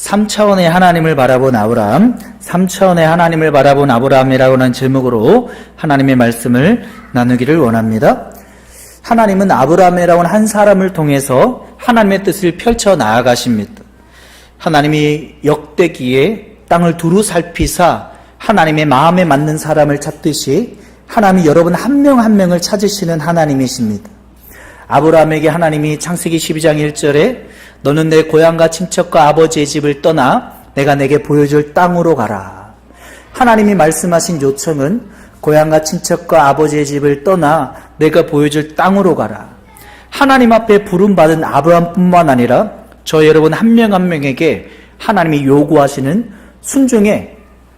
3차원의 하나님을 바라본 아브라함, 3차원의 하나님을 바라본 아브라함이라고 하는 제목으로 하나님의 말씀을 나누기를 원합니다. 하나님은 아브라함이라고 하는 한 사람을 통해서 하나님의 뜻을 펼쳐 나아가십니다. 하나님이 역대기에 땅을 두루 살피사 하나님의 마음에 맞는 사람을 찾듯이 하나님이 여러분 한 명 한 명을 찾으시는 하나님이십니다. 아브라함에게 하나님이 창세기 12장 1절에 너는 내 고향과 친척과 아버지의 집을 떠나 내가 내게 보여줄 땅으로 가라. 하나님이 말씀하신 요청은 고향과 친척과 아버지의 집을 떠나 내가 보여줄 땅으로 가라. 하나님 앞에 부름받은 아브라함뿐만 아니라 저 여러분 한 명 한 명에게 하나님이 요구하시는 순종의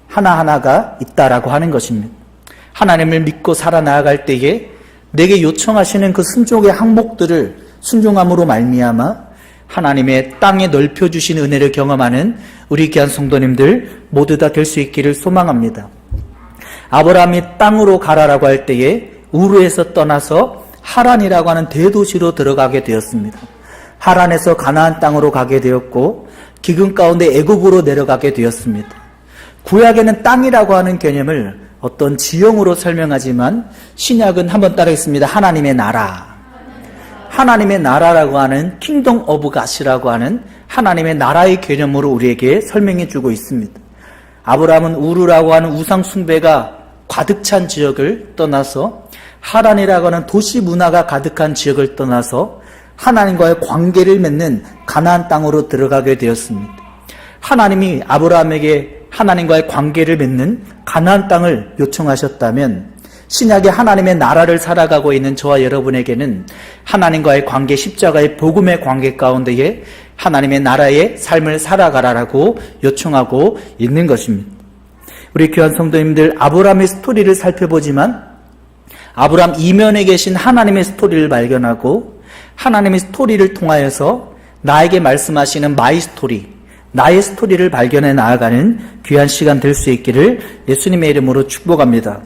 하나하나가 있다라고 하는 것입니다. 하나님을 믿고 살아나갈 때에 내게 요청하시는 그 순종의 항목들을 순종함으로 말미암아 하나님의 땅에 넓혀주신 은혜를 경험하는 우리 귀한 성도님들 모두 다 될 수 있기를 소망합니다. 아브라함이 땅으로 가라라고 할 때에 우르에서 떠나서 하란이라고 하는 대도시로 들어가게 되었습니다. 하란에서 가나안 땅으로 가게 되었고 기근 가운데 애굽으로 내려가게 되었습니다. 구약에는 땅이라고 하는 개념을 어떤 지형으로 설명하지만 신약은 한번 따라하겠습니다. 하나님의 나라. 하나님의 나라라고 하는 킹덤 오브 갓이라고 하는 하나님의 나라의 개념으로 우리에게 설명해 주고 있습니다. 아브라함은 우르라고 하는 우상 숭배가 가득 찬 지역을 떠나서 하란이라고 하는 도시 문화가 가득한 지역을 떠나서 하나님과의 관계를 맺는 가나안 땅으로 들어가게 되었습니다. 하나님이 아브라함에게 하나님과의 관계를 맺는 가나안 땅을 요청하셨다면 신약의 하나님의 나라를 살아가고 있는 저와 여러분에게는 하나님과의 관계, 십자가의 복음의 관계 가운데에 하나님의 나라의 삶을 살아가라라고 요청하고 있는 것입니다. 우리 귀한 성도님들, 아브라함의 스토리를 살펴보지만 아브라함 이면에 계신 하나님의 스토리를 발견하고 하나님의 스토리를 통하여서 나에게 말씀하시는 마이 스토리, 나의 스토리를 발견해 나아가는 귀한 시간 될 수 있기를 예수님의 이름으로 축복합니다.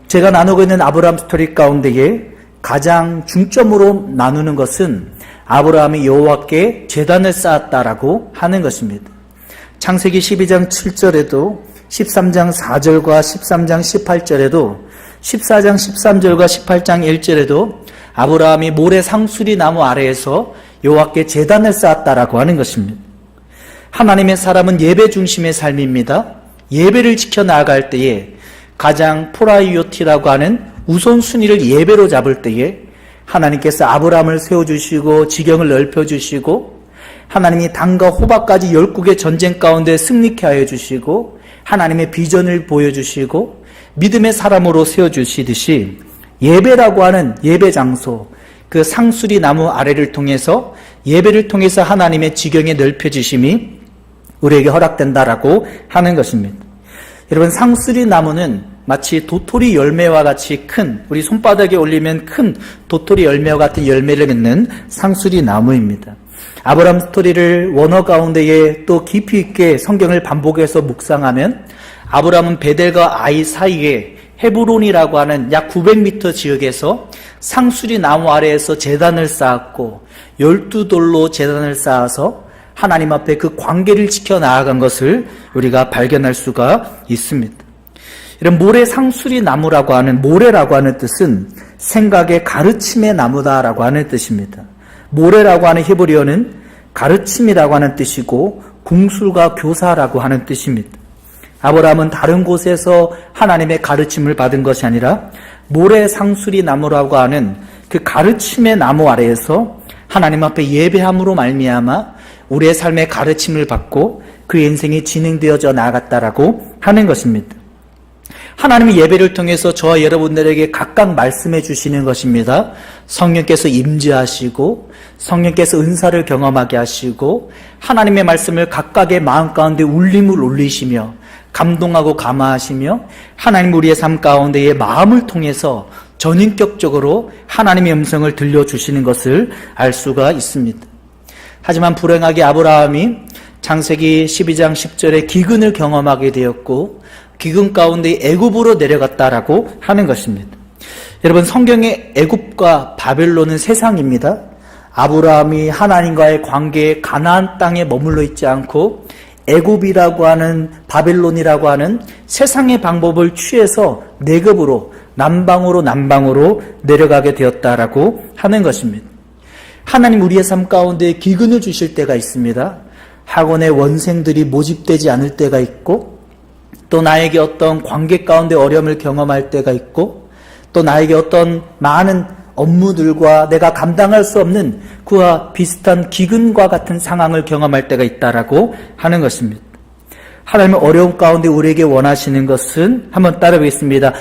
제가 나누고 있는 아브라함 스토리 가운데에 가장 중점으로 나누는 것은 아브라함이 여호와께 제단을 쌓았다라고 하는 것입니다. 창세기 12장 7절에도 13장 4절과 13장 18절에도 14장 13절과 18장 1절에도 아브라함이 모래 상수리 나무 아래에서 여호와께 제단을 쌓았다라고 하는 것입니다. 하나님의 사람은 예배 중심의 삶입니다. 예배를 지켜나갈 때에 가장 프라이오티라고 하는 우선순위를 예배로 잡을 때에 하나님께서 아브라함을 세워주시고 지경을 넓혀주시고 하나님이 단과 호박까지 10국의 전쟁 가운데 승리케 하여 주시고 하나님의 비전을 보여주시고 믿음의 사람으로 세워주시듯이 예배라고 하는 예배 장소, 그 상수리 나무 아래를 통해서 예배를 통해서 하나님의 지경에 넓혀주심이 우리에게 허락된다라고 하는 것입니다. 여러분, 상수리 나무는 마치 도토리 열매와 같이 큰, 우리 손바닥에 올리면 큰 도토리 열매와 같은 열매를 맺는 상수리 나무입니다. 아브라함 스토리를 원어 가운데에 또 깊이 있게 성경을 반복해서 묵상하면 아브라함은 베델과 아이 사이에 헤브론이라고 하는 약 900m 지역에서 상수리 나무 아래에서 제단을 쌓았고 12돌로 제단을 쌓아서 하나님 앞에 그 관계를 지켜나아간 것을 우리가 발견할 수가 있습니다. 이런 모래 상수리 나무라고 하는, 모래라고 하는 뜻은 생각의 가르침의 나무다라고 하는 뜻입니다. 모래라고 하는 히브리어는 가르침이라고 하는 뜻이고 궁술과 교사라고 하는 뜻입니다. 아브라함은 다른 곳에서 하나님의 가르침을 받은 것이 아니라 모래 상수리 나무라고 하는 그 가르침의 나무 아래에서 하나님 앞에 예배함으로 말미암아 우리의 삶의 가르침을 받고 그 인생이 진행되어져 나아갔다라고 하는 것입니다. 하나님의 예배를 통해서 저와 여러분들에게 각각 말씀해 주시는 것입니다. 성령께서 임재하시고 성령께서 은사를 경험하게 하시고 하나님의 말씀을 각각의 마음 가운데 울림을 올리시며 감동하고 감화하시며 하나님 우리의 삶 가운데의 마음을 통해서 전인격적으로 하나님의 음성을 들려주시는 것을 알 수가 있습니다. 하지만 불행하게 아브라함이 창세기 12장 10절에 기근을 경험하게 되었고 기근 가운데 애굽으로 내려갔다라고 하는 것입니다. 여러분, 성경의 애굽과 바벨론은 세상입니다. 아브라함이 하나님과의 관계에 가나안 땅에 머물러 있지 않고 애굽이라고 하는 바벨론이라고 하는 세상의 방법을 취해서 내급으로 남방으로 내려가게 되었다라고 하는 것입니다. 하나님 우리의 삶 가운데 기근을 주실 때가 있습니다. 학원의 원생들이 모집되지 않을 때가 있고, 또 나에게 어떤 관계 가운데 어려움을 경험할 때가 있고, 또 나에게 어떤 많은 업무들과 내가 감당할 수 없는 그와 비슷한 기근과 같은 상황을 경험할 때가 있다라고 하는 것입니다. 하나님의 어려움 가운데 우리에게 원하시는 것은 한번 따라보겠습니다.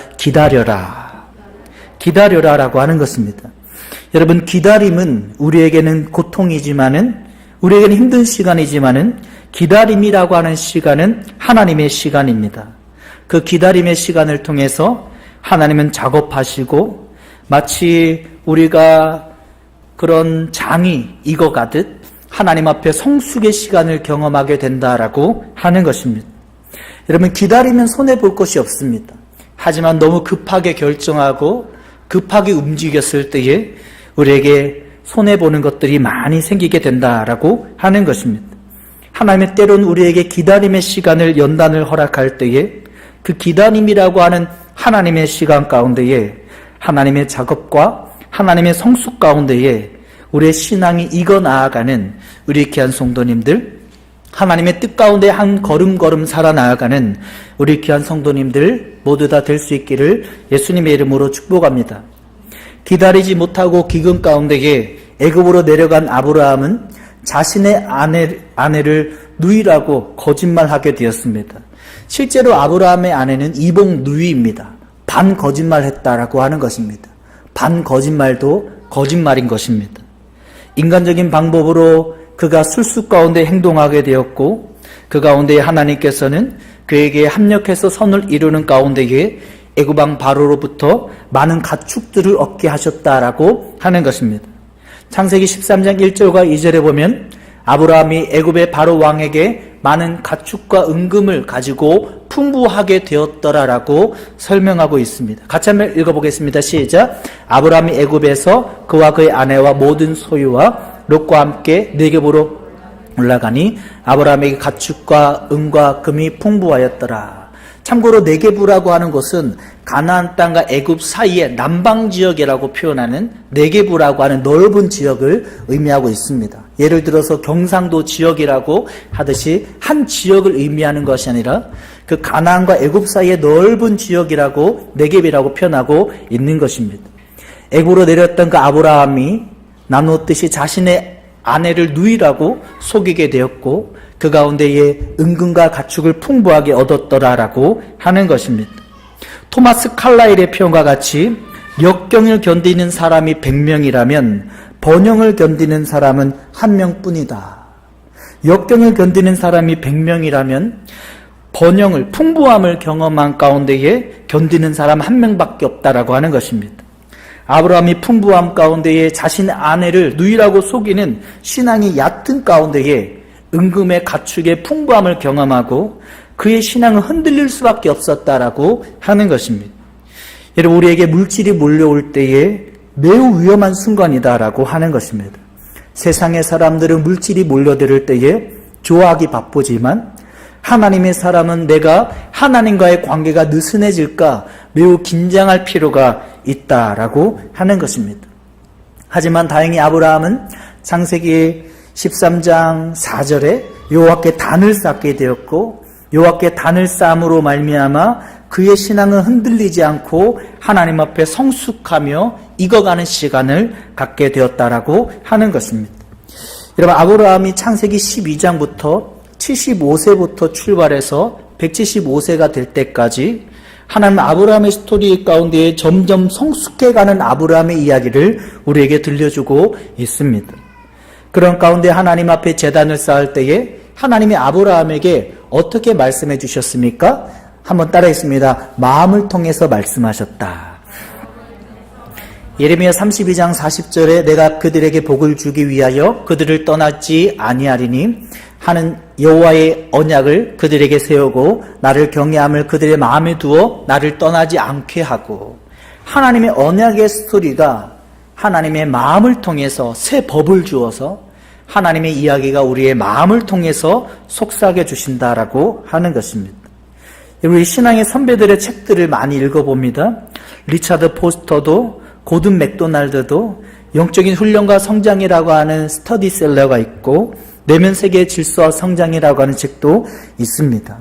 기다려라라고 하는 것입니다. 여러분, 기다림은 우리에게는 고통이지만은, 우리에게는 힘든 시간이지만은, 기다림이라고 하는 시간은 하나님의 시간입니다. 그 기다림의 시간을 통해서 하나님은 작업하시고, 마치 우리가 그런 장이 익어가듯 하나님 앞에 성숙의 시간을 경험하게 된다라고 하는 것입니다. 여러분, 기다리면 손해볼 것이 없습니다. 하지만 너무 급하게 결정하고 급하게 움직였을 때에 우리에게 손해보는 것들이 많이 생기게 된다라고 하는 것입니다. 하나님의 때로는 우리에게 기다림의 시간을 연단을 허락할 때에 그 기다림이라고 하는 하나님의 시간 가운데에 하나님의 작업과 하나님의 성숙 가운데에 우리의 신앙이 익어 나아가는 우리 귀한 성도님들, 하나님의 뜻 가운데 한 걸음걸음 살아나아가는 우리 귀한 성도님들 모두 다 될 수 있기를 예수님의 이름으로 축복합니다. 기다리지 못하고 기근 가운데에 애굽으로 내려간 아브라함은 자신의 아내를 누이라고 거짓말하게 되었습니다. 실제로 아브라함의 아내는 이복 누이입니다. 반 거짓말했다라고 하는 것입니다. 반 거짓말도 거짓말인 것입니다. 인간적인 방법으로 그가 술수 가운데 행동하게 되었고, 그 가운데 하나님께서는 그에게 합력해서 선을 이루는 가운데에 애굽 왕 바로로부터 많은 가축들을 얻게 하셨다라고 하는 것입니다. 창세기 13장 1절과 2절에 보면 아브라함이 애굽의 바로 왕에게 많은 가축과 은금을 가지고 풍부하게 되었더라라고 설명하고 있습니다. 같이 한번 읽어보겠습니다. 시작. 아브라함이 애굽에서 그와 그의 아내와 모든 소유와 롯과 함께 네겝으로 올라가니 아브라함에게 가축과 은과 금이 풍부하였더라. 참고로 네겝이라고 하는 것은 가나안 땅과 애굽 사이의 남방 지역이라고 표현하는 네겝이라고 하는 넓은 지역을 의미하고 있습니다. 예를 들어서 경상도 지역이라고 하듯이 한 지역을 의미하는 것이 아니라 그 가나안과 애굽 사이의 넓은 지역이라고 네겝이라고 표현하고 있는 것입니다. 애굽으로 내렸던 그 아브라함이 나누었듯이 자신의 아내를 누이라고 속이게 되었고, 그 가운데에 은금과 가축을 풍부하게 얻었더라라고 하는 것입니다. 토마스 칼라일의 표현과 같이 역경을 견디는 사람이 100명이라면 번영을 견디는 사람은 1명뿐이다. 역경을 견디는 사람이 100명이라면 번영을, 풍부함을 경험한 가운데에 견디는 사람 1명밖에 없다라고 하는 것입니다. 아브라함이 풍부함 가운데에 자신의 아내를 누이라고 속이는 신앙이 얕은 가운데에 은금의 가축의 풍부함을 경험하고 그의 신앙은 흔들릴 수밖에 없었다라고 하는 것입니다. 여러분, 우리에게 물질이 몰려올 때에 매우 위험한 순간이다라고 하는 것입니다. 세상의 사람들은 물질이 몰려들 때에 좋아하기 바쁘지만 하나님의 사람은 내가 하나님과의 관계가 느슨해질까 매우 긴장할 필요가 있다라고 하는 것입니다. 하지만 다행히 아브라함은 창세기 13장 4절에 여호와께 단을 쌓게 되었고, 여호와께 단을 쌓음으로 말미암아 그의 신앙은 흔들리지 않고 하나님 앞에 성숙하며 익어가는 시간을 갖게 되었다라고 하는 것입니다. 여러분, 아브라함이 창세기 12장부터 75세부터 출발해서 175세가 될 때까지 하나님 아브라함의 스토리 가운데 점점 성숙해가는 아브라함의 이야기를 우리에게 들려주고 있습니다. 그런 가운데 하나님 앞에 제단을 쌓을 때에 하나님이 아브라함에게 어떻게 말씀해 주셨습니까? 한번 따라했습니다. 마음을 통해서 말씀하셨다. 예레미야 32장 40절에 내가 그들에게 복을 주기 위하여 그들을 떠나지 아니하리니 하는 여호와의 언약을 그들에게 세우고 나를 경외함을 그들의 마음에 두어 나를 떠나지 않게 하고, 하나님의 언약의 스토리가 하나님의 마음을 통해서 새 법을 주어서 하나님의 이야기가 우리의 마음을 통해서 속삭여 주신다라고 하는 것입니다. 우리 신앙의 선배들의 책들을 많이 읽어봅니다. 리차드 포스터도 고든 맥도날드도 영적인 훈련과 성장이라고 하는 스터디셀러가 있고 내면 세계의 질서와 성장이라고 하는 책도 있습니다.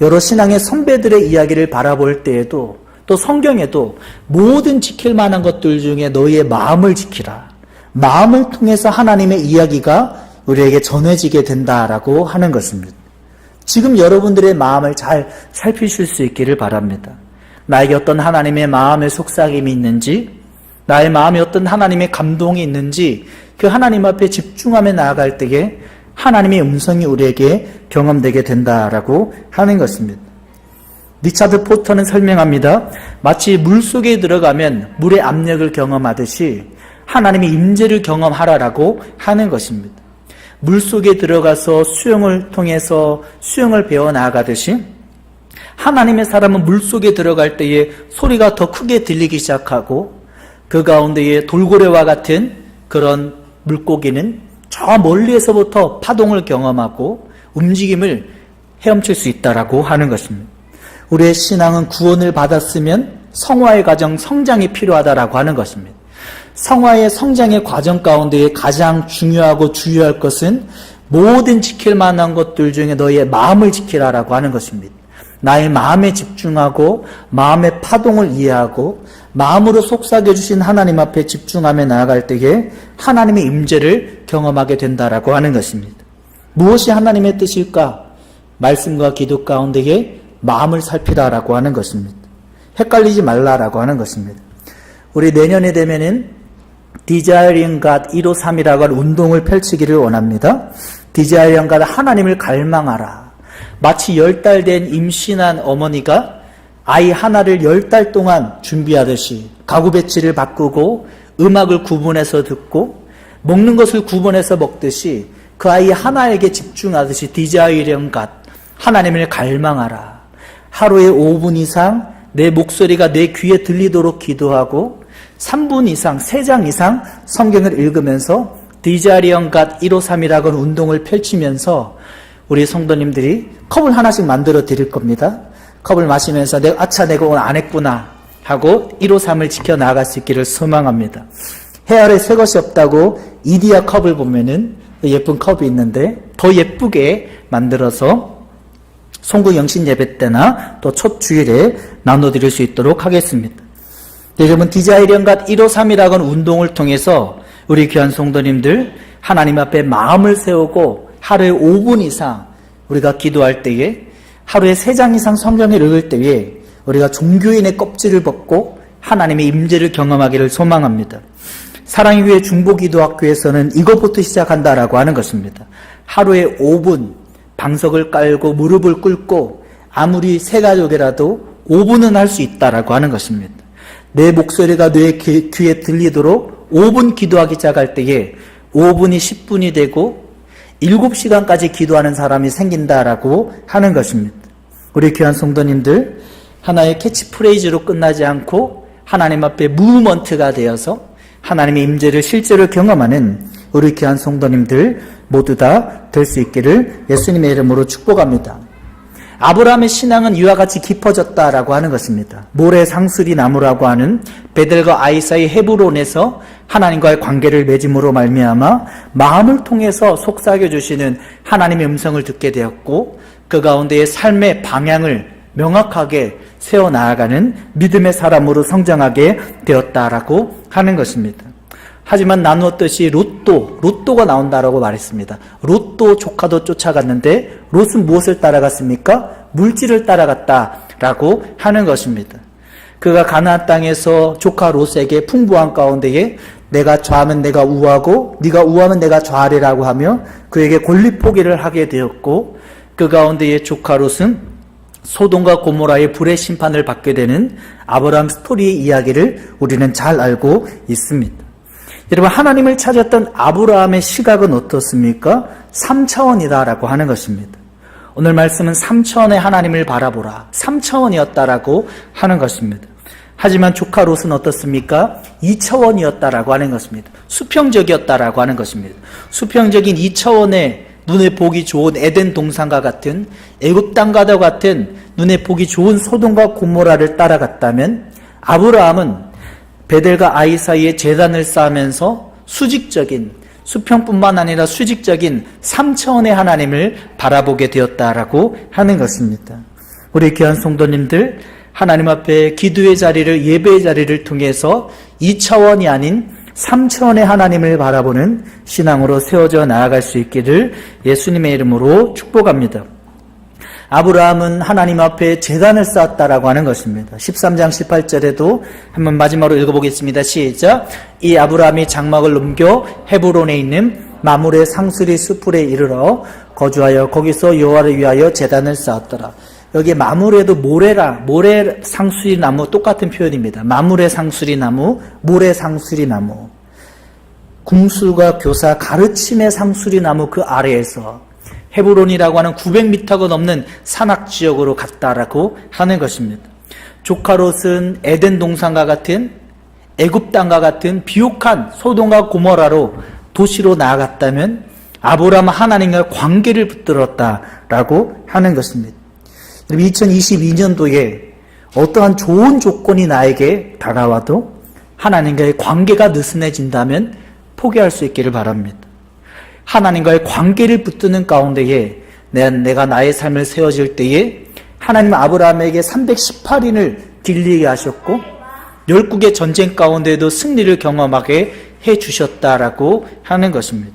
여러 신앙의 선배들의 이야기를 바라볼 때에도 또 성경에도 모든 지킬 만한 것들 중에 너희의 마음을 지키라. 마음을 통해서 하나님의 이야기가 우리에게 전해지게 된다라고 하는 것입니다. 지금 여러분들의 마음을 잘 살피실 수 있기를 바랍니다. 나에게 어떤 하나님의 마음의 속삭임이 있는지, 나의 마음에 어떤 하나님의 감동이 있는지 그 하나님 앞에 집중하며 나아갈 때에 하나님의 음성이 우리에게 경험되게 된다라고 하는 것입니다. 리차드 포스터는 설명합니다. 마치 물속에 들어가면 물의 압력을 경험하듯이 하나님의 임재를 경험하라라고 하는 것입니다. 물속에 들어가서 수영을 통해서 수영을 배워 나아가듯이 하나님의 사람은 물속에 들어갈 때에 소리가 더 크게 들리기 시작하고 그 가운데에 돌고래와 같은 그런 물고기는 저 멀리에서부터 파동을 경험하고 움직임을 헤엄칠 수 있다라고 하는 것입니다. 우리의 신앙은 구원을 받았으면 성화의 과정, 성장이 필요하다라고 하는 것입니다. 성화의 성장의 과정 가운데 가장 중요하고 주요할 것은 모든 지킬 만한 것들 중에 너희의 마음을 지키라라고 하는 것입니다. 나의 마음에 집중하고 마음의 파동을 이해하고 마음으로 속삭여 주신 하나님 앞에 집중하며 나아갈 때에 하나님의 임재를 경험하게 된다라고 하는 것입니다. 무엇이 하나님의 뜻일까? 말씀과 기도 가운데에 마음을 살피라라고 하는 것입니다. 헷갈리지 말라라고 하는 것입니다. 우리 내년에 되면은 Desiring God 153이라고 하는 운동을 펼치기를 원합니다. Desiring God, 하나님을 갈망하라. 마치 10달 된 임신한 어머니가 아이 하나를 10달 동안 준비하듯이 가구 배치를 바꾸고 음악을 구분해서 듣고 먹는 것을 구분해서 먹듯이 그 아이 하나에게 집중하듯이 Desiring God, 하나님을 갈망하라. 하루에 5분 이상 내 목소리가 내 귀에 들리도록 기도하고 3분 이상, 3장 이상 성경을 읽으면서 Desiring God 153이라고 하는 운동을 펼치면서 우리 성도님들이 컵을 하나씩 만들어 드릴 겁니다. 컵을 마시면서 내가 오늘 안 했구나 하고 153을 지켜나갈 수 있기를 소망합니다. 해열에 새 것이 없다고 이디야 컵을 보면은 예쁜 컵이 있는데 더 예쁘게 만들어서 송구 영신 예배 때나 또 첫 주일에 나눠드릴 수 있도록 하겠습니다. 여러분, Desiring God 153이라고 하는 운동을 통해서 우리 귀한 성도님들 하나님 앞에 마음을 세우고 하루에 5분 이상 우리가 기도할 때에 하루에 3장 이상 성경을 읽을 때에 우리가 종교인의 껍질을 벗고 하나님의 임재를 경험하기를 소망합니다. 사랑의 교회 중보기도학교에서는 이것부터 시작한다라고 하는 것입니다. 하루에 5분 방석을 깔고 무릎을 꿇고 아무리 세 가족이라도 5분은 할 수 있다라고 하는 것입니다. 내 목소리가 내 귀에 들리도록 5분 기도하기 시작할 때에 5분이 10분이 되고 7시간까지 기도하는 사람이 생긴다라고 하는 것입니다. 우리 귀한 성도님들, 하나의 캐치프레이즈로 끝나지 않고 하나님 앞에 무브먼트가 되어서 하나님의 임재를 실제로 경험하는 우리 귀한 성도님들 모두 다 될 수 있기를 예수님의 이름으로 축복합니다. 아브라함의 신앙은 이와 같이 깊어졌다라고 하는 것입니다. 모래 상수리 나무라고 하는 베델과 아이 사이 헤브론에서 하나님과의 관계를 맺음으로 말미암아 마음을 통해서 속삭여 주시는 하나님의 음성을 듣게 되었고 그 가운데의 삶의 방향을 명확하게 세워나가는 믿음의 사람으로 성장하게 되었다라고 하는 것입니다. 하지만 나누었듯이 롯도가 나온다라고 말했습니다. 롯도 조카도 쫓아갔는데 롯은 무엇을 따라갔습니까? 물질을 따라갔다라고 하는 것입니다. 그가 가나안 땅에서 조카 롯에게 풍부한 가운데에 내가 좌하면 내가 우하고 네가 우하면 내가 좌하리라고 하며 그에게 권리 포기를 하게 되었고 그 가운데에 조카 롯은 소돔과 고모라의 불의 심판을 받게 되는 아브라함 스토리의 이야기를 우리는 잘 알고 있습니다. 여러분, 하나님을 찾았던 아브라함의 시각은 어떻습니까? 3차원이다라고 하는 것입니다. 오늘 말씀은 3차원의 하나님을 바라보라. 3차원이었다라고 하는 것입니다. 하지만 조카 롯은 어떻습니까? 2차원이었다라고 하는 것입니다. 수평적이었다라고 하는 것입니다. 수평적인 2차원의 눈에 보기 좋은 에덴 동산과 같은 애굽 땅과 같은 눈에 보기 좋은 소돔과 고모라를 따라갔다면 아브라함은 베델과 아이 사이에 제단을 쌓으면서 수직적인 수평뿐만 아니라 수직적인 3차원의 하나님을 바라보게 되었다라고 하는 것입니다. 우리 귀한 성도님들, 하나님 앞에 기도의 자리를, 예배의 자리를 통해서 2차원이 아닌 3차원의 하나님을 바라보는 신앙으로 세워져 나아갈 수 있기를 예수님의 이름으로 축복합니다. 아브라함은 하나님 앞에 제단을 쌓았다라고 하는 것입니다. 13장 18절에도 한번 마지막으로 읽어보겠습니다. 시작. 이 아브라함이 장막을 넘겨 헤브론에 있는 마므레 상수리 수풀에 이르러 거주하여 거기서 여호와를 위하여 제단을 쌓았더라. 여기 마므레도 모래 상수리 나무 똑같은 표현입니다. 마므레 상수리 나무, 모래 상수리 나무. 궁술과 교사, 가르침의 상수리 나무 그 아래에서 헤브론이라고 하는 900m가 넘는 산악지역으로 갔다라고 하는 것입니다. 조카 롯은 에덴 동산과 같은 애굽 땅과 같은 비옥한 소돔과 고모라로 도시로 나아갔다면 아브라함은 하나님과 관계를 붙들었다라고 하는 것입니다. 2022년도에 어떠한 좋은 조건이 나에게 다가와도 하나님과의 관계가 느슨해진다면 포기할 수 있기를 바랍니다. 하나님과의 관계를 붙드는 가운데에 내가 나의 삶을 세워질 때에 하나님은 아브라함에게 318인을 길리게 하셨고 열국의 전쟁 가운데에도 승리를 경험하게 해주셨다라고 하는 것입니다.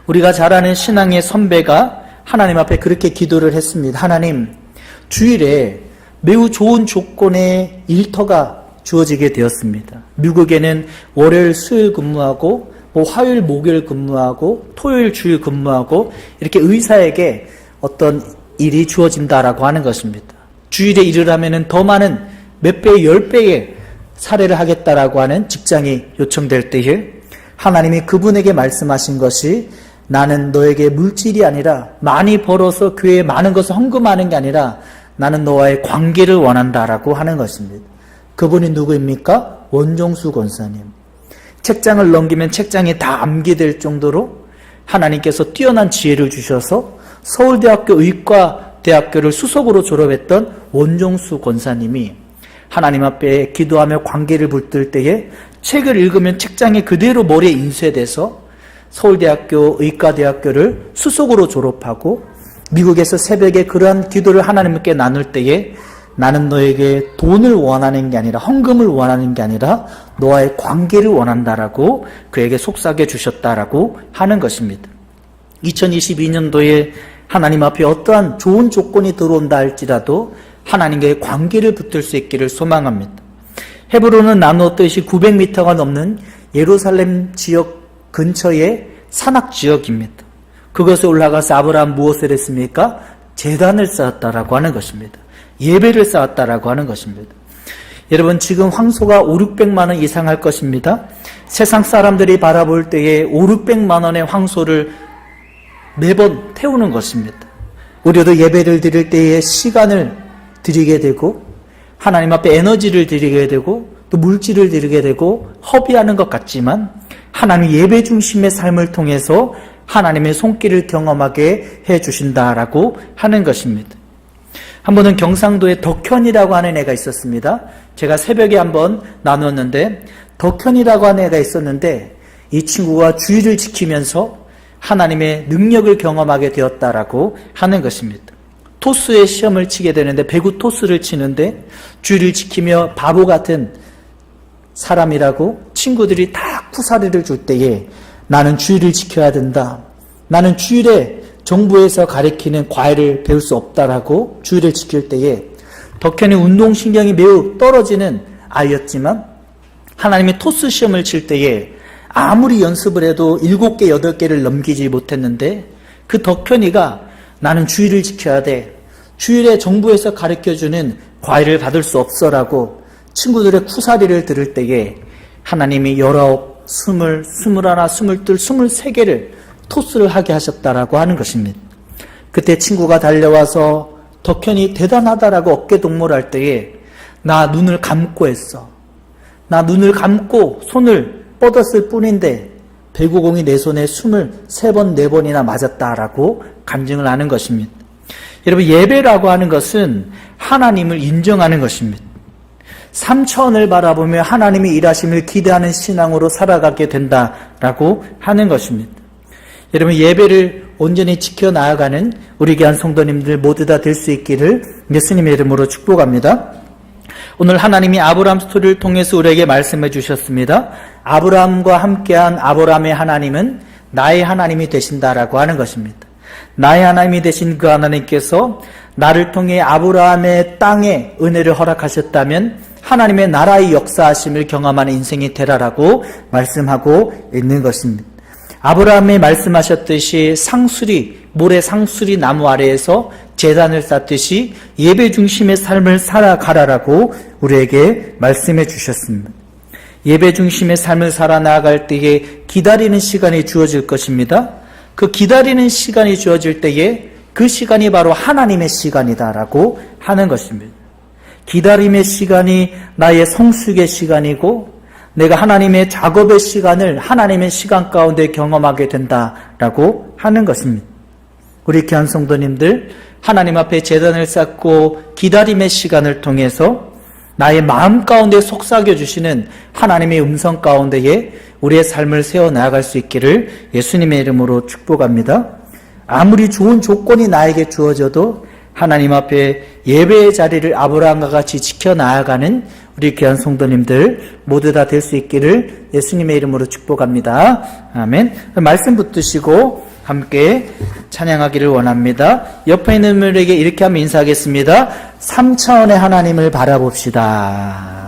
우리가 잘 아는 신앙의 선배가 하나님 앞에 그렇게 기도를 했습니다. 하나님, 주일에 매우 좋은 조건의 일터가 주어지게 되었습니다. 미국에는 월요일, 수요일 근무하고 화요일, 목요일 근무하고 토요일, 주일 근무하고 이렇게 의사에게 어떤 일이 주어진다라고 하는 것입니다. 주일에 일을 하면은 더 많은 몇 배의 10배의 사례를 하겠다라고 하는 직장이 요청될 때에 하나님이 그분에게 말씀하신 것이 나는 너에게 물질이 아니라 많이 벌어서 교회에 많은 것을 헌금하는 게 아니라 나는 너와의 관계를 원한다라고 하는 것입니다. 그분이 누구입니까? 원종수 권사님. 책장을 넘기면 책장이 다 암기될 정도로 하나님께서 뛰어난 지혜를 주셔서 서울대학교 의과대학교를 수석으로 졸업했던 원종수 권사님이 하나님 앞에 기도하며 관계를 붙들 때에 책을 읽으면 책장이 그대로 머리에 인쇄돼서 서울대학교 의과대학교를 수석으로 졸업하고 미국에서 새벽에 그러한 기도를 하나님께 나눌 때에 나는 너에게 돈을 원하는 게 아니라 헌금을 원하는 게 아니라 너와의 관계를 원한다라고 그에게 속삭여 주셨다라고 하는 것입니다. 2022년도에 하나님 앞에 어떠한 좋은 조건이 들어온다 할지라도 하나님과의 관계를 붙들 수 있기를 소망합니다. 헤브론은 나누었듯이 900m가 넘는 예루살렘 지역 근처의 산악 지역입니다. 그것에 올라가서 아브라함 무엇을 했습니까? 제단을 쌓았다라고 하는 것입니다. 예배를 쌓았다라고 하는 것입니다. 여러분, 지금 황소가 5,600만 원 이상 할 것입니다. 세상 사람들이 바라볼 때에 5,600만 원의 황소를 매번 태우는 것입니다. 우리도 예배를 드릴 때에 시간을 드리게 되고 하나님 앞에 에너지를 드리게 되고 또 물질을 드리게 되고 허비하는 것 같지만 하나님 예배 중심의 삶을 통해서 하나님의 손길을 경험하게 해주신다라고 하는 것입니다. 한 번은 경상도에 덕현이라고 하는 애가 있었습니다. 제가 새벽에 한번 나눴는데 덕현이라고 하는 애가 있었는데 이 친구가 주의를 지키면서 하나님의 능력을 경험하게 되었다라고 하는 것입니다. 토스의 시험을 치게 되는데 배구 토스를 치는데 주의를 지키며 바보 같은 사람이라고 친구들이 다 쿠사리를 줄 때에 나는 주의를 지켜야 된다. 나는 주일에 정부에서 가리키는 과외를 배울 수 없다라고 주의를 지킬 때에 덕현이 운동신경이 매우 떨어지는 아이였지만 하나님이 토스 시험을 칠 때에 아무리 연습을 해도 7개, 8개를 넘기지 못했는데 그 덕현이가 나는 주의를 지켜야 돼. 주일에 정부에서 가르쳐주는 과외를 받을 수 없어라고 친구들의 쿠사리를 들을 때에 하나님이 19, 20, 21, 22, 23개를 토스를 하게 하셨다라고 하는 것입니다. 그때 친구가 달려와서 덕현이 대단하다라고 어깨 동무를 할 때에 나 눈을 감고 했어. 나 눈을 감고 손을 뻗었을 뿐인데 배구공이 내 손에 숨을 3번, 4번이나 맞았다라고 간증을 하는 것입니다. 여러분, 예배라고 하는 것은 하나님을 인정하는 것입니다. 3차원을 바라보며 하나님의 일하심을 기대하는 신앙으로 살아가게 된다라고 하는 것입니다. 여러분, 예배를 온전히 지켜나가는 우리 귀한 성도님들 모두 다 될 수 있기를 예수님의 이름으로 축복합니다. 오늘 하나님이 아브라함 스토리를 통해서 우리에게 말씀해 주셨습니다. 아브라함과 함께한 아브라함의 하나님은 나의 하나님이 되신다라고 하는 것입니다. 나의 하나님이 되신 그 하나님께서 나를 통해 아브라함의 땅에 은혜를 허락하셨다면 하나님의 나라의 역사하심을 경험하는 인생이 되라라고 말씀하고 있는 것입니다. 아브라함이 말씀하셨듯이 모래 상수리 나무 아래에서 제단을 쌓듯이 예배 중심의 삶을 살아가라라고 우리에게 말씀해 주셨습니다. 예배 중심의 삶을 살아나갈 때에 기다리는 시간이 주어질 것입니다. 그 기다리는 시간이 주어질 때에 그 시간이 바로 하나님의 시간이다라고 하는 것입니다. 기다림의 시간이 나의 성숙의 시간이고 내가 하나님의 작업의 시간을 하나님의 시간 가운데 경험하게 된다라고 하는 것입니다. 우리 귀한 성도님들, 하나님 앞에 제단을 쌓고 기다림의 시간을 통해서 나의 마음 가운데 속삭여 주시는 하나님의 음성 가운데에 우리의 삶을 세워나갈 수 있기를 예수님의 이름으로 축복합니다. 아무리 좋은 조건이 나에게 주어져도 하나님 앞에 예배의 자리를 아브라함과 같이 지켜나가는 우리 귀한 성도님들 모두 다 될 수 있기를 예수님의 이름으로 축복합니다. 아멘. 말씀 붙드시고 함께 찬양하기를 원합니다. 옆에 있는 분에게 이렇게 하면 인사하겠습니다. 3차원의 하나님을 바라봅시다.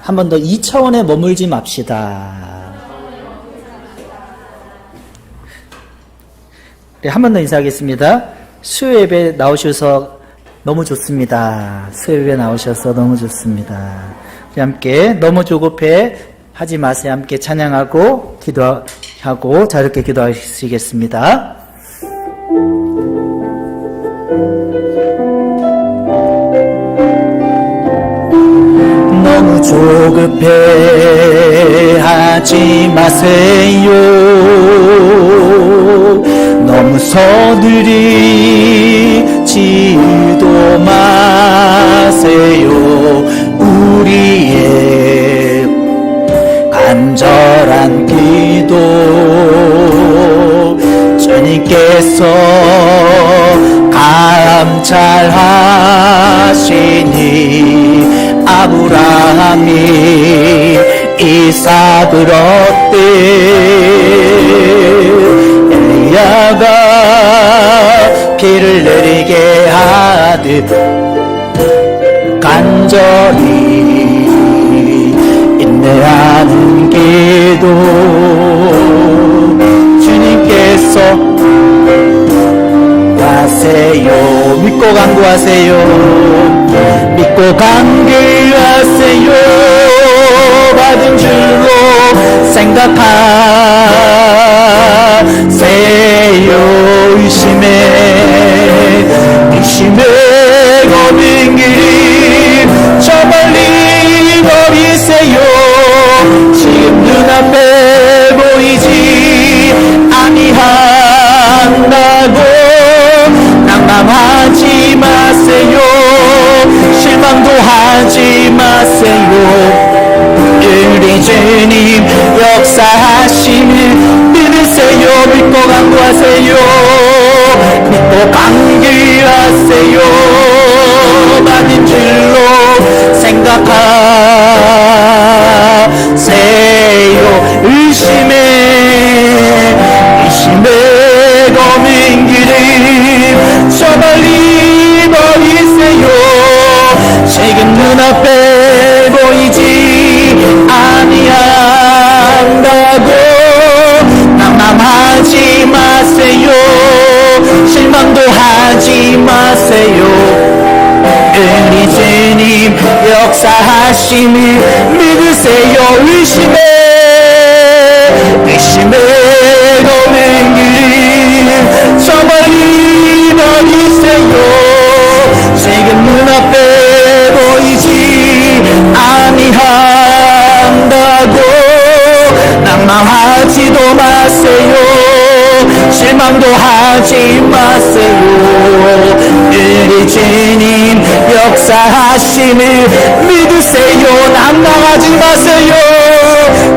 한 번 더 2차원에 머물지 맙시다. 네, 한 번 더 인사하겠습니다. 수요 예배 나오셔서 너무 좋습니다. 수요 예배 나오셔서 너무 좋습니다. 우리 함께 너무 조급해 하지 마세요. 함께 찬양하고 기도하고 자유롭게 기도하시겠습니다. 너무 조급해 하지 마세요. 너무 서두르지도 마세요. 우리의 간절한 기도 주님께서 감찰하시니 아브라함이 이삭을 얻되 엘리야가 비를 내리게 하듯 간절히 인내하는 기도 주님께서 하세요. 믿고 간구하세요. 믿고 간구하세요. 받은 줄로 생각하세요. 의심의 거민 길이 저 멀리 버리세요. 지금 눈앞에 보이지 아니한다고 낭망하지 마세요. 실망도 하지 마세요. 우리 주님 역사하심을 믿으세요. 믿고 간구하세요. 믿고 간구하세요. 받은 줄로 생각하세요. 의심의 거민 길을 저 멀리 버리세요. 지금 눈앞에 보이지 아니한다고 낭망하지 마세요. 실망도 하지 마세요. 우리 주님 역사하심을 믿으세요. 의심의 거민 길 저 멀리 버리세요. 지금 실망도 하지 마세요. 우리 주님 역사하심을 믿으세요. 낭망하지 마세요.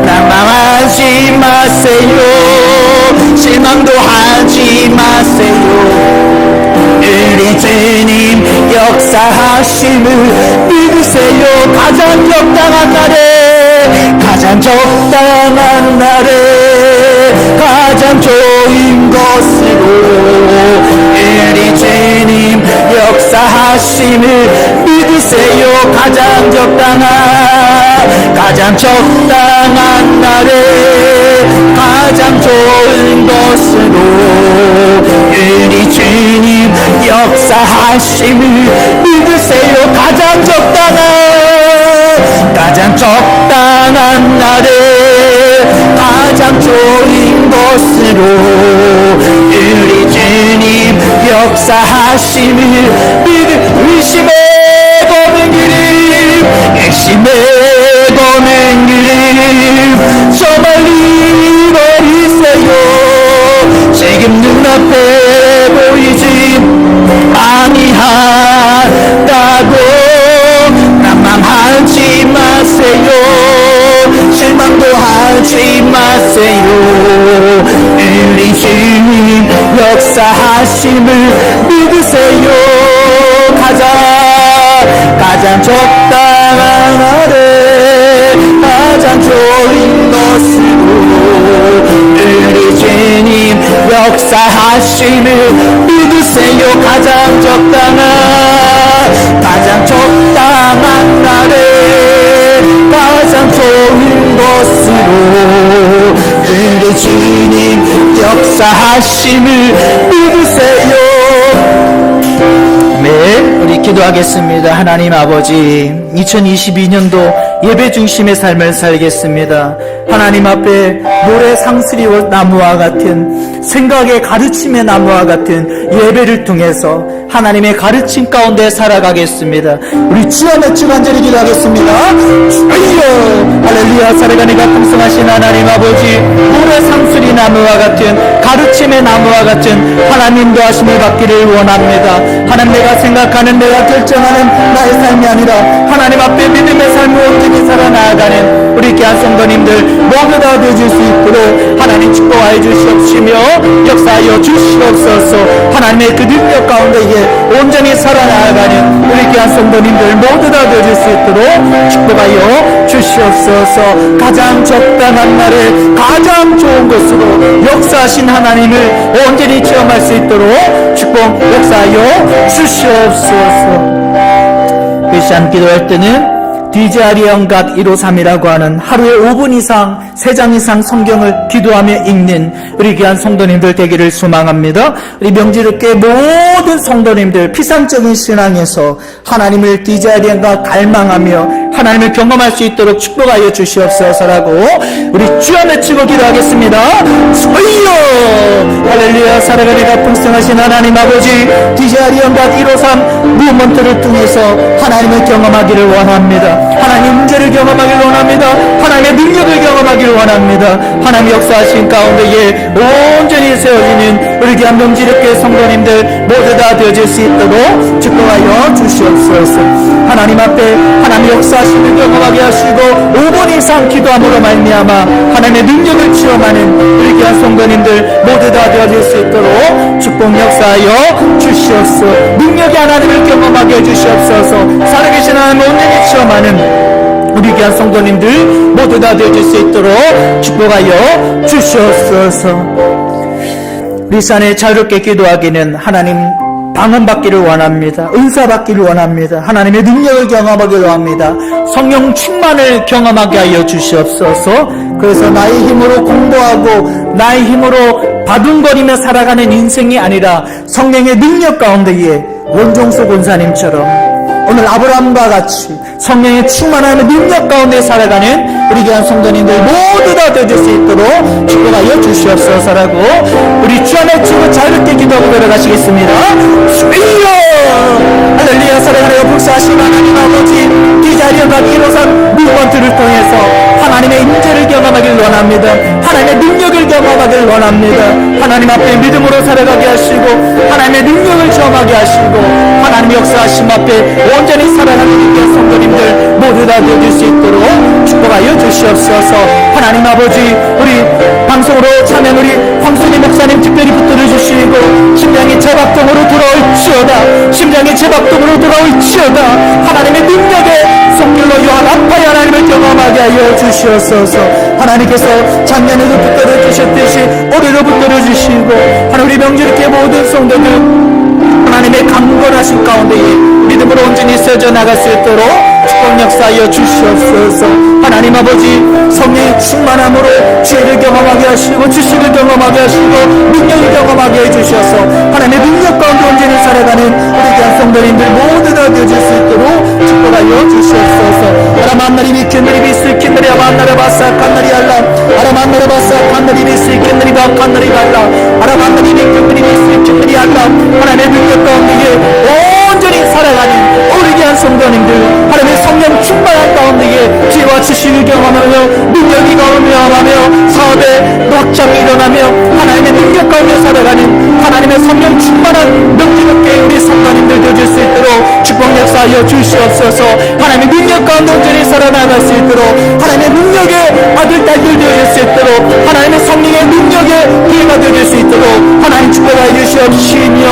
낭망하지 마세요. 실망도 하지 마세요. 우리 주님 역사하심을 믿으세요. 가장 적당한 날에, 가장 적당한 날에, 가장 좋은 것으로 우리 주님 역사하심을 믿으세요. 가장 적당한 날에, 가장 좋은 것으로 우리 주님 역사하심을 믿으세요. 가장 적당한 날에, 가장 좋은 것으로 우리 주님 역사하심을 의심에 거는 길, 의심에 거는 길 저 멀리 버리세요. 지금 눈앞에 보이지 아니하다고 낭망하지 마세요. 실망도 하지 마세요. 우리 주님 역사하심을 믿으세요. 가장 적당한 날에, 가장 좋은 것으로 우리 주님 역사하심을 믿으세요. 가장 적당한 날에, 가장 좋은 것으로 우리 주님 역사하심을 믿으세요. 네, 우리 기도하겠습니다. 하나님 아버지, 2022년도 예배 중심의 삶을 살겠습니다. 하나님 앞에 노래 상스리 나무와 같은, 생각의 가르침의 나무와 같은 예배를 통해서 하나님의 가르침 가운데 살아가겠습니다. 우리 주여 맺주 간절히 기도하겠습니다. 할렐루야. 살아가니가 풍성하신 하나님 아버지, 노래 상스리 나무와 같은, 가르침의 나무와 같은 하나님도 하심을 받기를 원합니다. 하나님, 내가 생각하는, 내가 결정하는 나의 삶이 아니라 하나님 앞에 믿음의 삶을 온전히 살아나가는 우리 귀한 성도님들 모두 다 되어줄 수 있도록 하나님 축복하여 주시옵시며 역사하여 주시옵소서. 하나님의 그 능력 가운데에 온전히 살아나가는 우리 귀한 성도님들 모두 다 되어줄 수 있도록 축복하여 주시옵소서. 가장 적당한 날에 가장 좋은 것으로 역사하신 하나님을 온전히 체험할 수 있도록 축복 역사하여 주시옵소서. 크리스찬 기도할 때는 디자리언갓 153이라고 하는 하루에 5분 이상 3장 이상 성경을 기도하며 읽는 우리 귀한 성도님들 되기를 소망합니다. 우리 명지롭게 모든 성도님들 피상적인 신앙에서 하나님을 디자리언갓 갈망하며 하나님을 경험할 수 있도록 축복하여 주시옵소서라고 우리 주여 외치고 기도하겠습니다. 주여! 할렐루야. 살아가니가 풍성하신 하나님 아버지, 디자리언갓 153 무먼트를 통해서 하나님을 경험하기를 원합니다. 하나님의 문제를 경험하기를 원합니다. 하나님의 능력을 경험하기를 원합니다. 하나님 역사하신 가운데에 온전히 세워지는 우리 귀한 명지롭게 성도님들 모두 다 되어질 수 있도록 축복하여 주시옵소서. 하나님 앞에 하나님 역사하심을 경험하게 하시고 5분 이상 기도함으로 말미암아 하나님의 능력을 체험하는 우리 귀한 성도님들 모두 다 되어질 수 있도록 축복 역사하여 주시옵소서. 능력이 하나님을 경험하게 해주시옵소서. 살아계신 하나님을 온전히 체험하는 우리 귀한 성도님들 모두 다 되어질 수 있도록 축복하여 주시옵소서. 우리 산에 자유롭게 기도하기는 하나님 방언받기를 원합니다. 은사받기를 원합니다. 하나님의 능력을 경험하기를 원합니다. 성령 충만을 경험하게 하여 주시옵소서. 그래서 나의 힘으로 공부하고 나의 힘으로 바둥거리며 살아가는 인생이 아니라 성령의 능력 가운데에 원종수 권사님처럼 오늘 아브라함과 같이 성령의 충만한 능력 가운데 살아가는 우리 귀한 성도님들 모두 다 되어질 수 있도록 축복하여 주시옵소서라고 우리 주 안에 주고 자유롭게 기도하고 들어가시겠습니다. 주여! 할렐루야. 살아가는 복사하신 하나님 아버지, 디자리언갓 153 무먼트를 통해서 하나님의 임재를 경험하길 원합니다. 하나님의 능력을 경험하길 원합니다. 하나님 앞에 믿음으로 살아가게 하시고 하나님의 능력을 경험하게 하시고 하나님 역사하심 앞에 온전히 살아가는 우리 성도님들 모두 다 되어줄 수 있도록 축복하여 주시옵소서. 하나님 아버지, 우리 방송으로 참여한 우리 황순희 목사님 특별히 붙들어 주시고 심장이 제박동으로 돌아올지어다. 심장이 제박동으로 돌아올지어다. 하나님의 능력에 성령로 요한 아파의 하나님을 경험하게 하여 주시옵소서. 하나님께서 작년에도 붙들어 주셨듯이 올해도 붙들어 주시고 하나님 우리 명절교회 모든 성도들 하나님의 강건하신 가운데에 믿음으로 온전히 쓰여져 나갈 수 있도록 축복 역사하여 주시옵소서. 하나님 아버지, 성령의 충만함으로 지혜를 경험하게 하시고 지식을 경험하게 하시고 능력을 경험하게 해주셔서 하나님의 능력 가운데 온전히 살아가는 우리 귀한 성도님들 모두 다 되어질 수 있도록 축복하여 주시옵소서. 아라만나리 미켄나리 비스켄나리 아만나라 바사 칸나리 알라 아라만나라 바사 칸나리 비스켄나리 바칸나리 발라 아라만나리 미켄나리 비스켄나리 알라 하나님의 능력 가운데에 온전히 살아가는 우리 귀한 성도님들 하나님의 성령 충만한 가운데에 지혜와 지식을 경험하며 능력이 경험하며 사업에 확장이 일어나며 하나님의 능력 가운데 살아가는 하나님의 성령 충만한 명기롭게 우리 성도님들 되어질 수 있도록 축복 역사하여 주시옵소서. 하나님의 능력 가운데 온전히 살아나갈 수 있도록 하나님의 능력의 아들 딸들 되어질 수 있도록 하나님의 성령의 능력의 기회가 되어질 수 있도록 하나님 축복하여 주시옵시며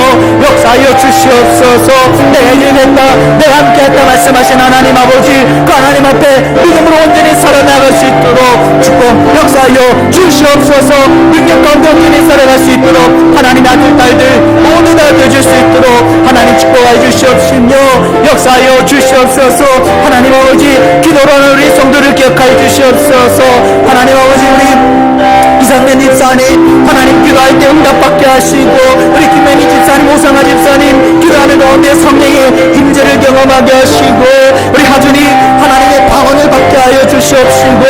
역사하여 주시옵소서. 내가 일했다 내가 함께했다 말씀하신 하나님 아버지, 그 하나님 앞에 믿음으로 온전히 살아나갈 수 있도록 축복 역사하여 주시옵소서. 능력 가운데 온전히 살아갈 수 있도록 하나님의 아들 딸들 모두 다 되어줄 수 있도록 하나님 축복하여 주시옵시며 역사하여 주시옵소서. 하나님 아버지, 기도로 하는 우리 성도를 기억하여 주시옵소서. 하나님 아버지, 우리 이상면 집사님 하나님 기도할 때 응답받게 하시고 우리 김혜미 집사님 오상아 집사님 기도하는 가운데 성령의 임재를 경험하게 하시고 우리 하준이 하나님의 방언을 받게 하여 주시옵시고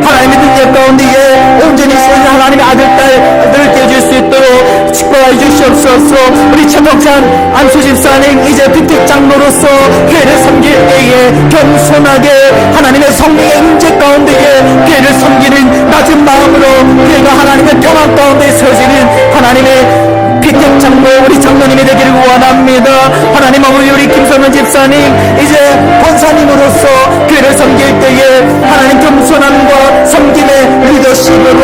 하나님의 능력 가운데에 온전히 쓰는 하나님의 아들 딸들 되어질 수 있도록 축복하여 주시옵소서. 우리 최덕찬 안수 집사님 이제 빈택 장로로서 교회를 섬길 때에 겸손하게 하나님의 성령의 임재 가운데에 교회를 섬기는 낮은 마음으로 교회가 하나님의 평안 가운데 서지는 하나님의 빈택 장로 우리 장로님이 되기를 원합니다. 하나님 아버지, 우리 김선원 집사님 이제 권사님으로서 교회를 섬길 때에 하나님 겸손함과 섬김의 리더십으로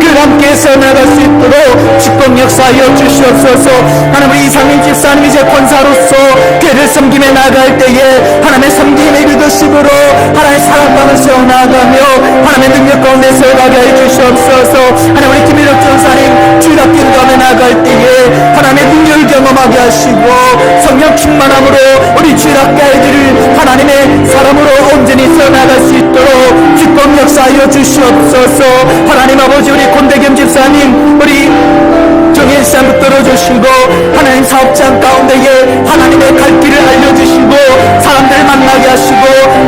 교회를 함께해서 나갈 수 있도록 축복 역사하여 주시옵소서. 하나님 우리 이상민 집사님 이제 권사로서 교회를 섬김에 나갈 때에 하나님의 섬김의 리더십으로 하나님의 사랑방을 세워나가며 하나님의 능력 가운데 세워가게 해주시옵소서. 하나님 우리 김일혁 전사님 주일학교 가며 나갈 때에 하나님의 능력을 경험하게 하시고 성령 충만함으로 우리 주일학교 아이들을 하나님의 사람으로 온전히 세워나갈 수 있도록 축복 역사하여 주시옵소서. 하나님 아버지, 우리 권대겸 집사님 우리 정일산 붙들어 주시고 하나님 사업장 가운데에 하나님의 갈 길을 알려주시고 사람들을 만나게 하시고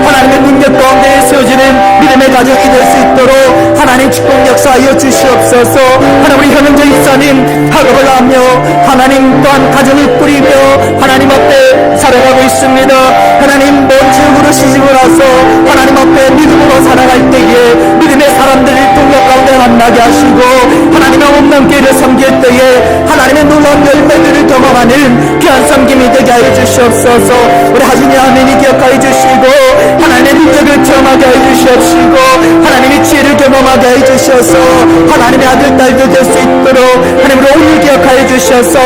하나님의 능력 가운데에 세워지는 믿음의 가정이 될 수 있도록 하나님 축복 역사하여 주시옵소서. 하나님 우리 현영재 집사님 학업을 하며 하나님 또한 가정을 꾸리며 하나님 앞에 살아가고 있습니다. 하나님 먼 지역으로 시집을 와서 하나님 앞에 믿음으로 살아갈 때에 믿음의 사람들을 동력 가운데 만나게 하시고 하나님의 온난 교회를 섬길 때에 하나님의 놀라운 열매들을 경험하는 귀한 섬김이 되게 하여 주시옵소서. 우리 하진이 아멘이 기억하여 주시고 하나님의 능력을 경험하게 하여 주시옵시고 하나님의 지혜를 경험하게 하여 주셔서 하나님의 아들 딸들 될 수 있도록 하나님으로 오늘 기억하여 주셔서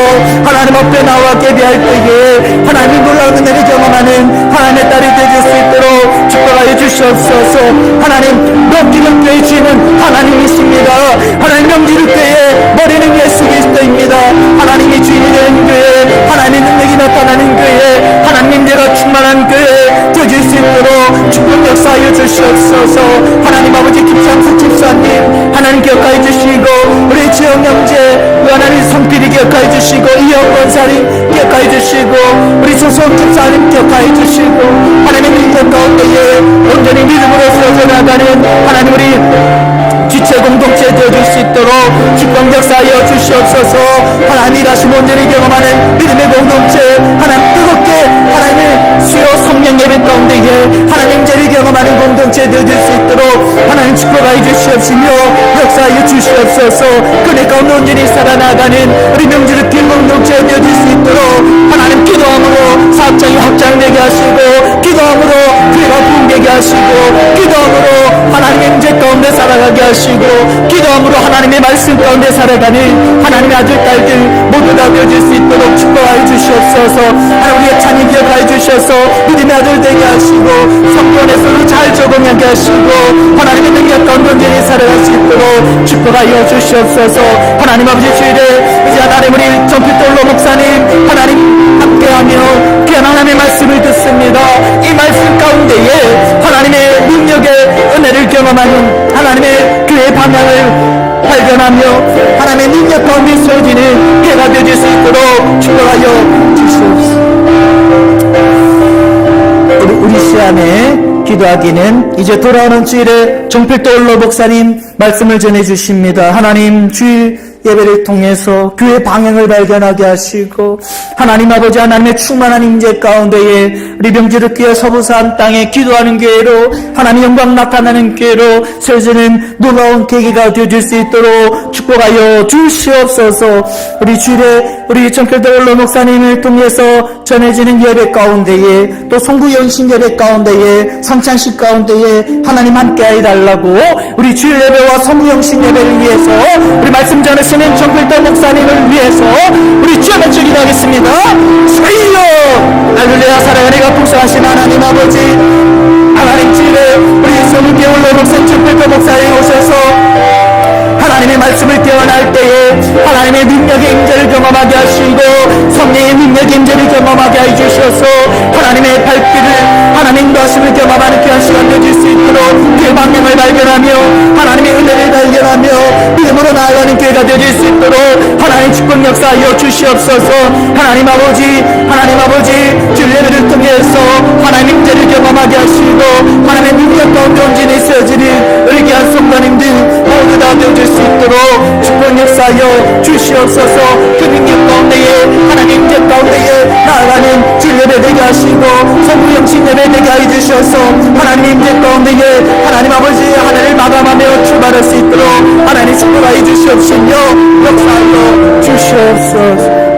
하나님 앞에 나와 예배할 때에 하나님의 놀라운 은혜를 경험하는 하나님의 딸이 되실 수 있도록 축복하여 주시옵소서. 하나님 명기는 교회 주인은 하나님이십니다. 하나님 명기는 교회의 머리는 예수 그리스도입니다. 하나님이 주인이 되는 교회, 하나님의 능력이 나타나는 교회, 하나님 내가 충만한 교회 되어질 수 있도록 축복 역사하여 주시옵소서. 하나님 아버지, 김상수 집사님 하나님 기억하여 주시고 우리 지영 형제 하나님 성필이 기억하여 주시고 이영 권사님 기억하여 주시고 우리 조성 집사님 기억하여 주시고 하나님의 능력 가운데에 온전히 믿음으로 세워져 나가는 하나님 우리 지체 공동체 되어줄 수 있도록 축복 역사하여 주시옵소서. 하나님 일하심 온전히 경험하는 믿음의 공동체 하나님 뜨겁게 하나님의 수요 성령 예배 가운데에 하나님 제를 경험하는 공동체 되어질 수 있도록 하나님 축복하여 주시옵시며 역사하여 주시옵소서. 그네 가운데 온전히 살아나가는 우리 명주르길 공동체 되어질 수 있도록 하나님 기도함으로 사업장이 확장되게 하시고, 기도함으로 교회가 붕되게 하시고, 기도함으로 하나님의 임재 가운데 살아가게 하시고, 기도함으로 하나님의 말씀 가운데 살아가는 하나님의 아들 딸들 모두 다 되어질 수 있도록 축복하여 주시옵소서. 하나님 우리의 찬이 기억하여 주셔서 믿음의 아들 되게 하시고, 성경에서도 잘 적응하게 하시고, 하나님의 능력 가운데 온전히 살아갈 수 있도록 축복하여 주시옵소서. 하나님 아버지 주일에 이제 하나님 우리 정필돌로 목사님 하나님 함께하며 귀한 하나님의 말씀을 듣습니다. 이 말씀 가운데에 하나님의 능력의 은혜를 경험하는 하나님의 교회의 방향을 발견하며 하나님의 능력 가운데 세워지는 교회가 되어질 수 있도록 축복하여 주시옵소서. 우리 시간에 기도하기는 이제 돌아오는 주일에 정필도올로 목사님 말씀을 전해주십니다. 하나님 주일 예배를 통해서 교회 방향을 발견하게 하시고, 하나님 아버지 하나님의 충만한 임재 가운데에 우리 명지르교회 서부산 땅에 기도하는 교회로 하나님 영광 나타나는 교회로 세워지는 놀라운 계기가 되어질 수 있도록 축복하여 주시옵소서. 우리 주일에 우리 정필도올로 목사님을 통해서 전해지는 예배 가운데에 또 송구영신 예배 가운데에 성찬식 가운데에 하나님 함께하여 달라고 우리 주일 예배와 송구영신 예배를 위해서 우리 말씀 전하시는 정필도 목사님을 위해서 우리 주여 외쳐 기도하겠습니다. 주여 할렐루야. 사랑하니가 풍성하신 하나님 아버지, 하나님 주일에 우리 송구영신 목사님 정필도 목사님 오셔서 하나님의 말씀을 깨어날 때에 하나님의 능력의 임재를 경험하게 하시고, 성령의 능력의 임재를 경험하게 해주셔서 하나님의 발길을 하나님 인도하심을 경험하는 귀한 시간 되어질 수 있도록 그의 방향을 발견하며 하나님의 은혜를 발견하며 믿음으로 나아가는 교회가 되어질 수 있도록 하나님 축복 역사하여 주시옵소서. 하나님 아버지 주일 예배를 통해서 하나님 임재를 경험하게 하시고, 하나님의 능력 가운데 온전히 세워지는 우리 귀한 성도님들 모두 다 되어질 수 있도록 축복 역사하여 주시옵소서. 그 능력 가운데에 하나님 임재 가운데에 나아가는 주일 예배 되게 하시고, 성부영신 예배 되게 하여 주셔서 하나님 임재 가운데에 하나님 아버지 하나님을 마감하며 출발할 수 있도록 하나님 축복하여 주시옵시며 역사하여 주시옵소서.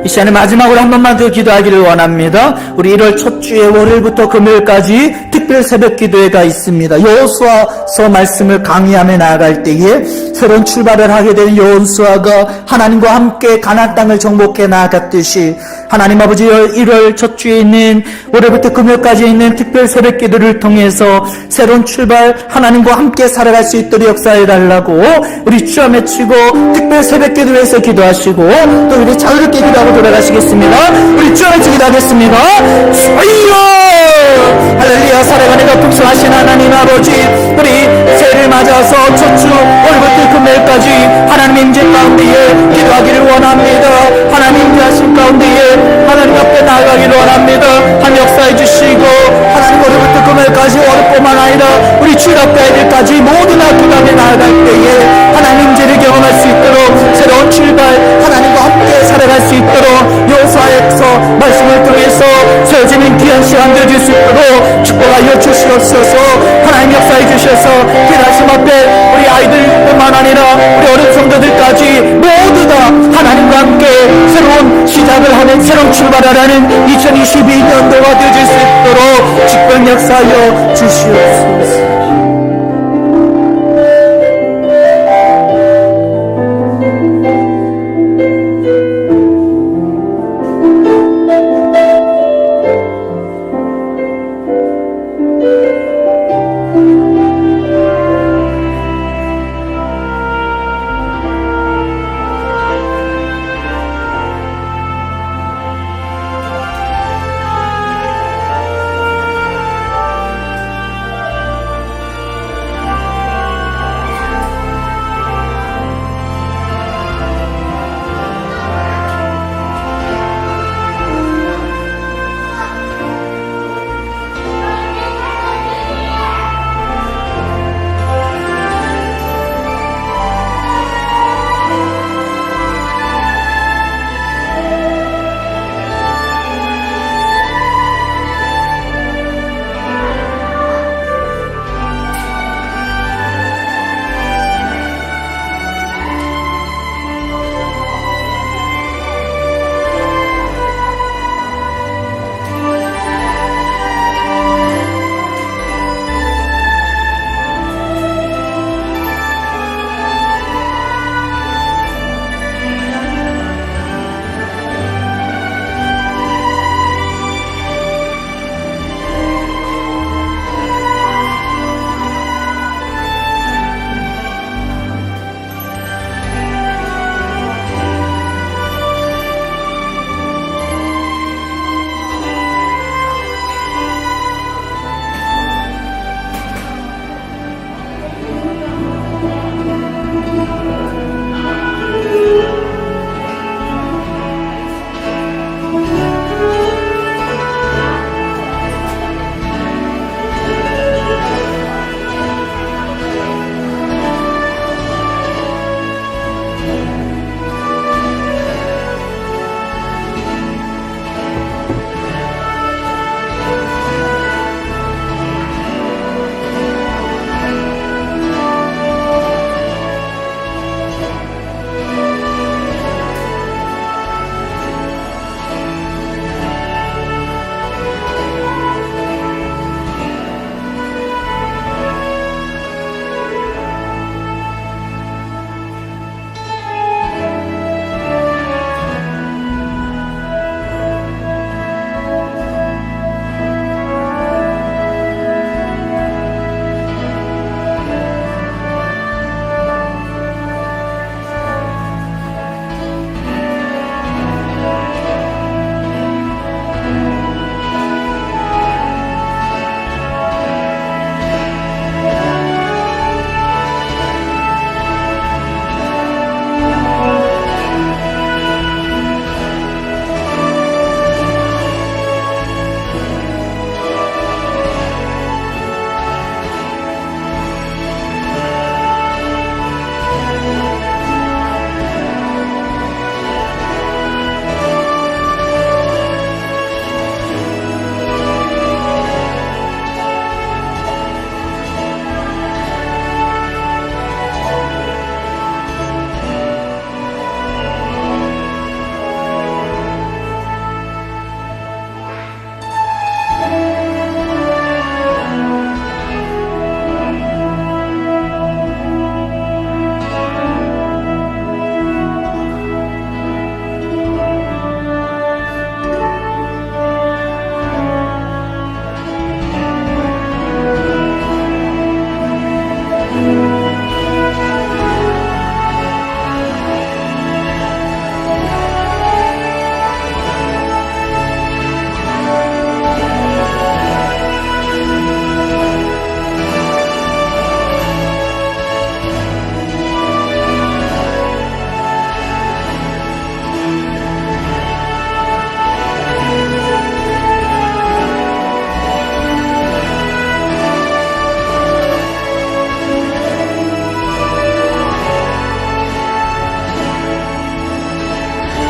이 시간에 마지막으로 한 번만 더 기도하기를 원합니다. 우리 1월 첫 주에 월요일부터 금요일까지 특별 새벽 기도회가 있습니다. 여호수아서 말씀을 강의하며 나아갈 때에 새로운 출발을 하게 된 여호수아가 하나님과 함께 가나안 땅을 정복해 나아갔듯이 하나님 아버지 1월 첫 주에 있는 월요일부터 금요일까지 있는 특별 새벽 기도를 통해서 새로운 출발 하나님과 함께 살아갈 수 있도록 역사해 달라고 우리 주여 외치고 특별 새벽 기도에서 기도하시고 또 우리 자유롭게 기도하고 돌아가시겠습니다. 우리 주여 외치 기도하겠습니다. 주여 할렐루야. 사랑하는 풍성하신 하나님 아버지, 우리 새해를 맞아서 첫 주 월요일부터 금요일까지 하나님의 임재 가운데에 기도하기를 원합니다. 하나님 임재하신 가운데에 하나님 앞에 나아가기를 원합니다. 한 역사해 주시고 하나님 월요일부터 금요일까지 월요일뿐만 아니라 우리 주일학교 애들까지 모든 학교에 나아갈 때에 하나님 임재를 경험할 수 있도록 새로운 출발 하나님과 함께 살아갈 수 있도록 여호수아에서 말씀을 통해서 세워지는 귀한 시간 되어질 수 있도록 축복하여 주시옵소서. 하나님 역사해 주셔서 그 말씀 앞에 우리 아이들뿐만 아니라 우리 어린 성도들까지 모두 다 하나님과 함께 새로운 시작을 하는 새로운 출발을 하는 2022년도가 되어질 수 있도록 축복 역사하여 주시옵소서.